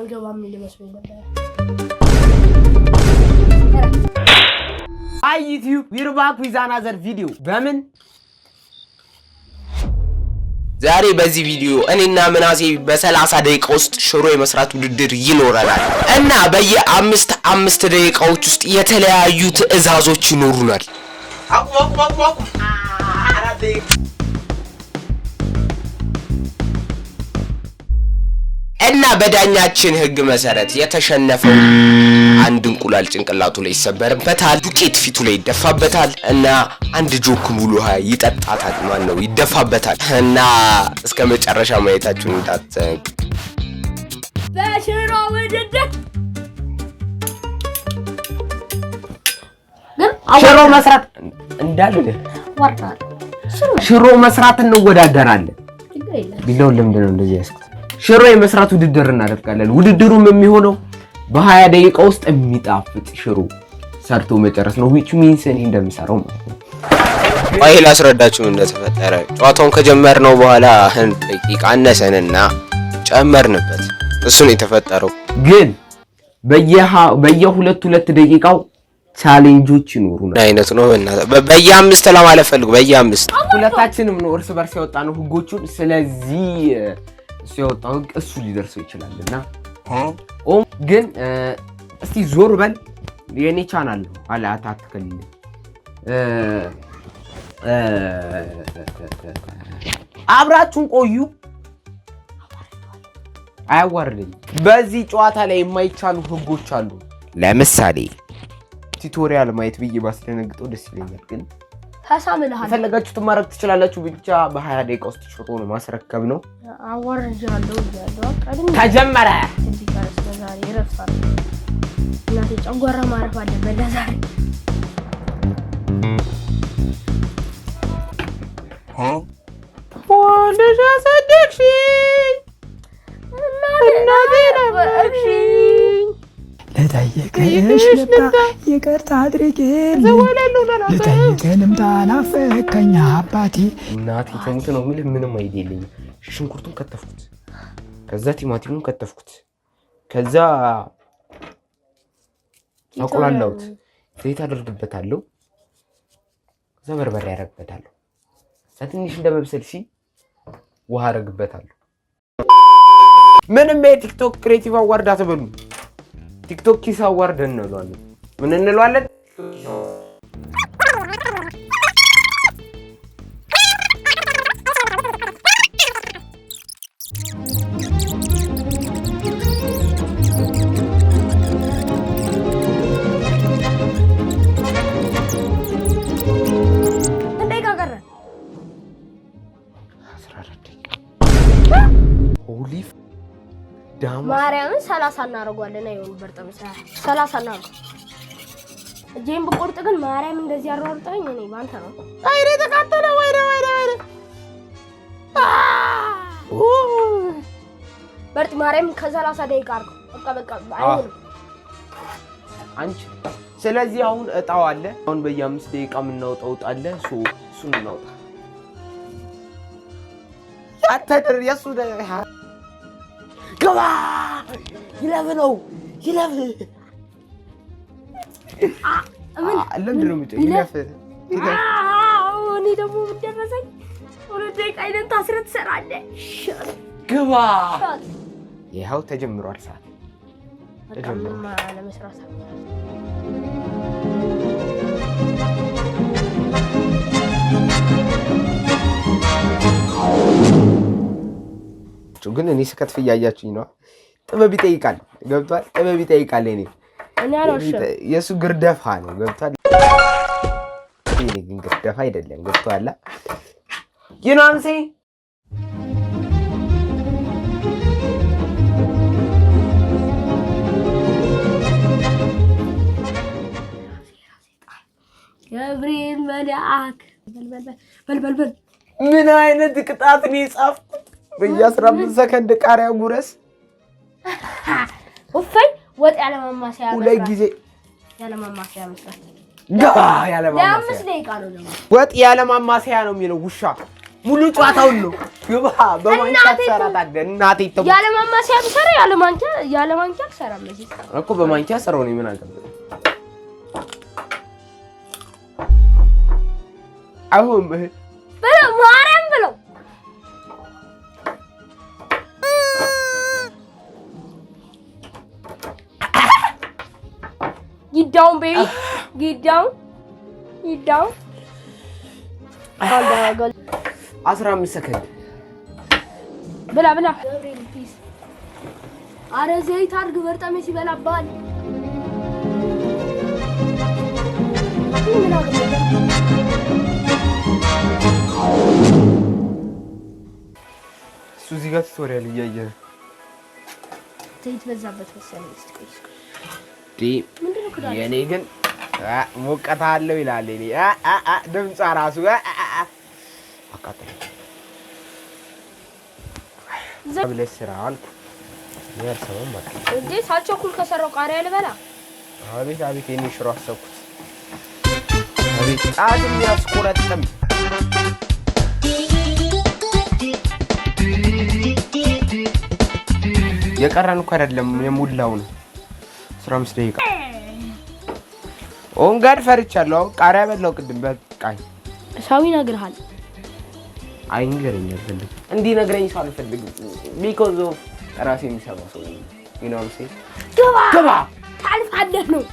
አልገባም የሚል መስሎኝ ነበር። Hi YouTube, we're back with another video. በምን ዛሬ በዚህ ቪዲዮ እኔና ምናሴ በ30 ደቂቃ ውስጥ ሽሮ የመስራት ውድድር ይኖረናል እና በየ5 ደቂቃዎች ውስጥ የተለያዩ ትዕዛዞች ይኖሩናል። እና በዳኛችን ህግ መሰረት የተሸነፈው አንድ እንቁላል ጭንቅላቱ ላይ ይሰበርበታል፣ ዱቄት ፊቱ ላይ ይደፋበታል እና አንድ ጆክ ሙሉ ውሃ ይጠጣታል። ማን ነው ይደፋበታል? እና እስከ መጨረሻ ማየታችሁን እንዳትዘነጉ። በሽሮ ውድድር ሽሮ መስራት እንዳለ ወርዳል። ሽሮ መስራት እንወዳደራለን። ቢለው ለምንድን ነው እንደዚህ ያስኩት? ሽሮ የመስራት ውድድር እናደርጋለን። ውድድሩም የሚሆነው በ20 ደቂቃ ውስጥ የሚጣፍጥ ሽሮ ሰርቶ መጨረስ ነው። which means እኔ እንደምሰራው ማለት ነው። አይ ላስረዳችሁ እንደተፈጠረ። ጨዋታውን ከጀመርነው በኋላ ደቂቃ አነሰንና ጨመርንበት። እሱ ነው የተፈጠረው። ግን በየ2 ደቂቃው ቻሌንጆች ይኖሩናል። አይነት ነው እና በየ5 ለማለት ፈልጉ። በየ5 ሁለታችንም ነው እርስ በርስ ያወጣነው ህጎቹን። ስለዚህ እሱ ያወጣው ህግ እሱ ሊደርሰው ይችላልና ግን እስቲ ዞር በል። የኔ ቻናል ነው አለ አታትከል። አብራችሁን ቆዩ። አያዋርደኝ። በዚህ ጨዋታ ላይ የማይቻሉ ህጎች አሉ። ለምሳሌ ቱቶሪያል ማየት ብዬ ባስደነግጠው ደስ ይለኛል። ግን ተሳምልሃል ፈለጋችሁት ማድረግ ትችላላችሁ። ብቻ በ20 ደቂቃ ውስጥ ሽሮ ማስረከብ ነው። አዋርጃለሁ ያለው ተጀመረ። ዛሬ ይረፍሳል። እናቴ ጨጓራ ማረፍ አለበት ለዛሬ። ወልደሽ አሳደግሽኝ እናቴ ነበርሽኝ። ለጠየቀሽ ልምጣ ይቅርታ አድርጊልኝ። ለጠየቀሽ ልምጣ ናፈቀኝ አባቴ። እናቴ ተሙት ነው የሚል ምንም አይደለኝም። ሽንኩርቱን ከተፍኩት፣ ከዛ ቲማቲሙን ከተፍኩት፣ ከዛ አቁላላሁት፣ ዘይት አደርግበታለሁ፣ ከዛ በርበሬ አደርግበታለሁ። ትንሽ እንደመብሰል ሲል ውሃ አደርግበታለሁ። ምንም የቲክቶክ ክሬቲቭ አዋርድ አትበሉ። ቲክቶክ ኪስ አዋርድ እንለዋለን። ምን እንለዋለን? ማርያምን 30 እናደርጋለን። አይሆን በርጠም 30 እናደርጋለን። እጄን በቆርጥ ግን ማርያም እንደዚህ አሯርጣኝ እኔ ባንተ ነው። አይኔ ተቃጠለ። ወይኔ በርጥ ማርያም ከ30 ደቂቃ አርገው በቃ አይሆንም አንቺ። ስለዚህ አሁን እጣው አለ። አሁን በየ5 ደቂቃ የምናወጣው እጣ አለ። እሱን እናውጣ። ያተደር የሱ ገባ ይለፍ ነው ይለፍ። ለምንድን ነው የምትይው? ይለፍ እኔ ደግሞ ብደረሰኝ 2 ደቂቃ አይደል ታስረት ትሰራለህ። ገባ። ይኸው ተጀምሯል። ሰዓት ተጀምሯል ለመስራት ግን እኔ ስከትፍ እያያችሁኝ ነው። ጥበብ ይጠይቃል። ገብቷል? ጥበብ ይጠይቃል። እኔ አልወሽም። የሱ ግርደፋ ነው። ገብቷል? እኔ ግን ግርደፋ አይደለም። ገብቷል? ይናንሴ ገብርኤል መልአክ በል ምን አይነት ቅጣት ነው የጻፍኩት? በየ15 ሰከንድ ቃሪያ ጉረስ። ወፈይ ወጥ ያለ ማማሰያ ሁለት ጊዜ ያለ ማማሰያ መስራት። ገባ ያለ ማማሰያ ለ5 ደቂቃ ነው ደግሞ ወጥ ያለ ማማሰያ ነው የሚለው ውሻ። ሙሉ ጨዋታውን ነው። ግባ በማንኪያ ሰራታለ እናቴ ተው። ያለ ማማሲያ ብሰራ ያለ ማንኪያ ሰራም ለዚህ እኮ በማንኪያ ሰራው ነው ምን አገባኝ። አሁን ማርያም ብለው Get down, baby. Get down. Get down. Go. 15 ሰከንድ ብላ ገብርኤል ፒስ አረ ዘይት አድርግ በርጣሜ ሲበላባል ሱዚ ጋር ቱቶሪያል እያየህ ዘይት በዛበት መሰለኝ እስኪ የኔ ግን ሞቀታ አለው ይላል እኔ ድምጿ ራሱ አቃተለ ዘብለስራል የርሰው ማለት እንዴ ሳልቸኩል ከሰራው ቃሪያ ልበላ አቤት የኔ ሽሮ አሰብኩት አቤት ጣድም ያስቆረጥም የቀረን እኮ አይደለም የሙላው ነው 15 ደቂቃ ኦንጋድ ፈርቻለሁ ቃሪያ በላው ቅድም በቃኝ ሳዊ ነግርሃል አይንገረኝ አይፈልግ እንዲ ነግረኝ ሰው አልፈልግ because of ራሴ የሚሰማው ሰው you know what I'm saying ገባ ታልፋለህ ነው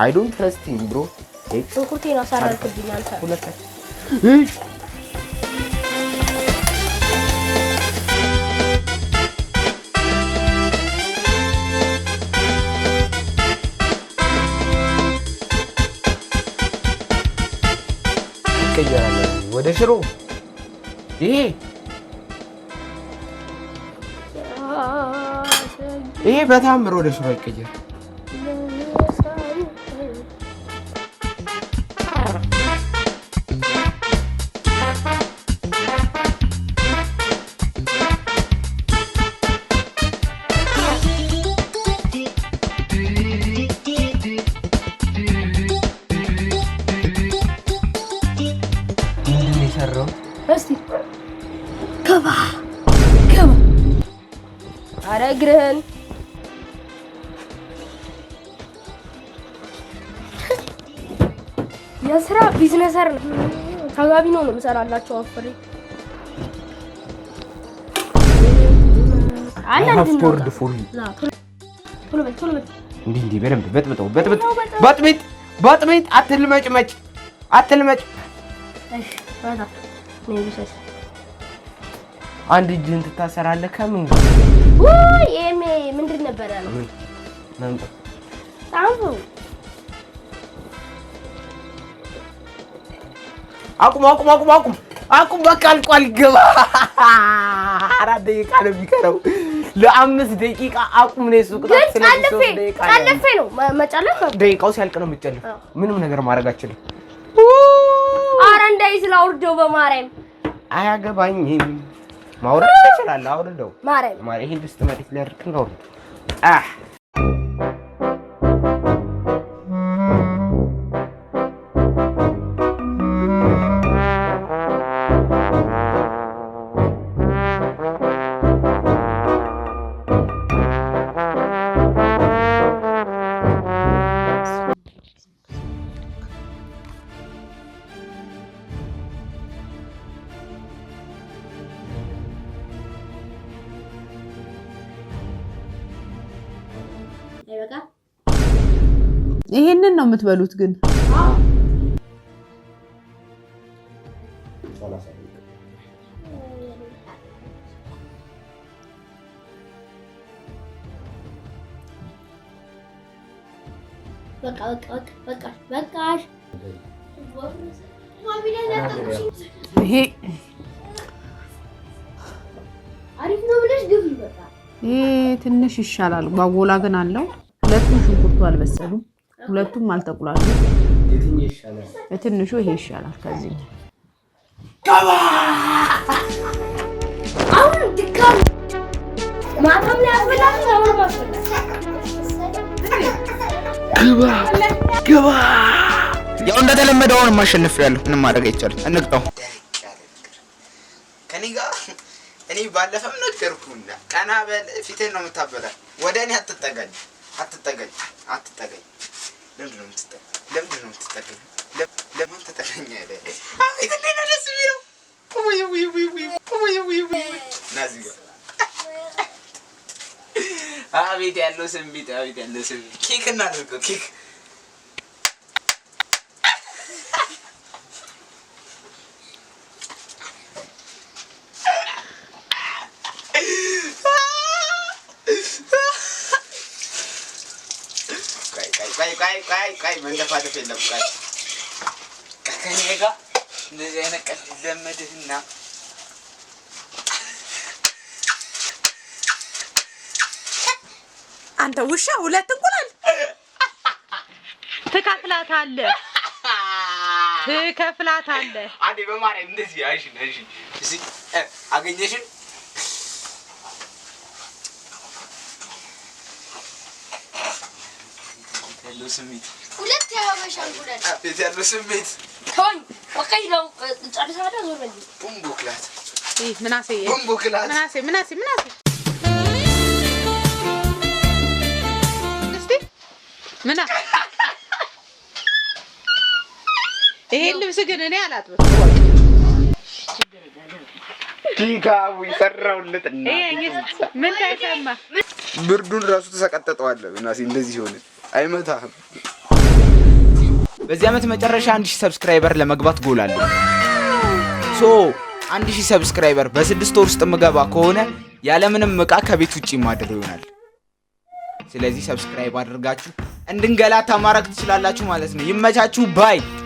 I don't trust him bro ሶኩርቴና ሳራልክብኝ አንተ ሁለታችን ወደ ሽሮ ይሄ በታምር ወደ ሽሮ ይቀየር እግርህን የስራ ቢዝነሰር ተጋቢ ነው የምሰራላቸው አፍሪ አላንድ ፎር ቶሎ በል እንዴ በደንብ በጥብጥ አትልመጭ እሺ ባታ ነው ይሰስ አንድ እጅን ትታሰራለህ ከምን ወይ ኤሜ ምንድን ነበር ያለው ናንተ ታውቁ አቁም በቃ አልቋል ገባ 4 ደቂቃ ነው የሚቀረው ለ5 ደቂቃ አቁም ነው እሱ ቁጣ ጨለፌ ነው መጨለፍ ደቂቃው ሲያልቅ ነው የምትጨልፍ ምንም ነገር ማድረግ አትችልም ኧረ እንዳይስል አውርደው በማርያም አያገባኝም ማውረድ ትችላለህ አውርደው ማርያም ይሄን ድስት መሬት ላይ አድርግ ነው ይሄንን ነው የምትበሉት ግን በቃሽ ይሄ አሪፍ ነው ብለሽ ግቢ በቃ ይሄ ትንሽ ይሻላል ጓጎላ ግን አለው ሁለቱም ሽንኩርቱ አልበሰሉም ሁለቱም አልተቁላሉ የትኛው ይሻላል በትንሹ ይሄ ይሻላል ከዚህ አሁን ድካም ማታም ላይ አስበላሽ አሁን ማስበላሽ ግባ ያው እንደተለመደው አሁን ማሸነፍ ያለው ምንም ማድረግ አይቻልም። እንቅጣው። ከኔ ጋር እኔ ባለፈም ነገርኩና ቀና በል ፊትህን ነው የምታበላ። ወደ እኔ አትጠጋኝ። ለምን ነው የምትጠጋኝ? ለምን ትጠጋኛለህ? አቤት እንዴት ነው ደስ የሚለው። ናዚጋ አቤት ያለው ስሜት። ኬክ እናድርገው። ኬክ ቃይ መንደፋደፍ የለም። ቃይ ከኔ ጋር እንደዚህ አይነት ቀልድ ለመድህና አንተ ውሻ 2 እንቁላል ትከፍላታለህ። አንዴ በማርያም እንደዚህ አይሽ እሺ አገኘሽን ያለው ስሜት 2 ያበሻ እንቁላል አቤት ያለው ስሜት ተወኝ። ወቀይ ነው ጨርሳለሁ። ዞር በል ቡምቡክላት ምናሴ እስቲ ምና ይሄን ልብስ ግን እኔ አላጥብም። ዲጋው ይሰራውልጥና ምን ታይሰማ ብርዱን ራሱ ተሰቀጠጠዋል። ምናሴ እንደዚህ ሆነ አይመታህም። በዚህ ዓመት መጨረሻ 1000 ሰብስክራይበር ለመግባት ጎል አለ። 1000 ሰብስክራይበር በ6 ወር ውስጥ ምገባ ከሆነ ያለምንም ዕቃ ከቤት ውጪ ማድረግ ይሆናል። ስለዚህ ሰብስክራይብ አድርጋችሁ እንድንገላታ ማድረግ ትችላላችሁ ማለት ነው። ይመቻችሁ ባይ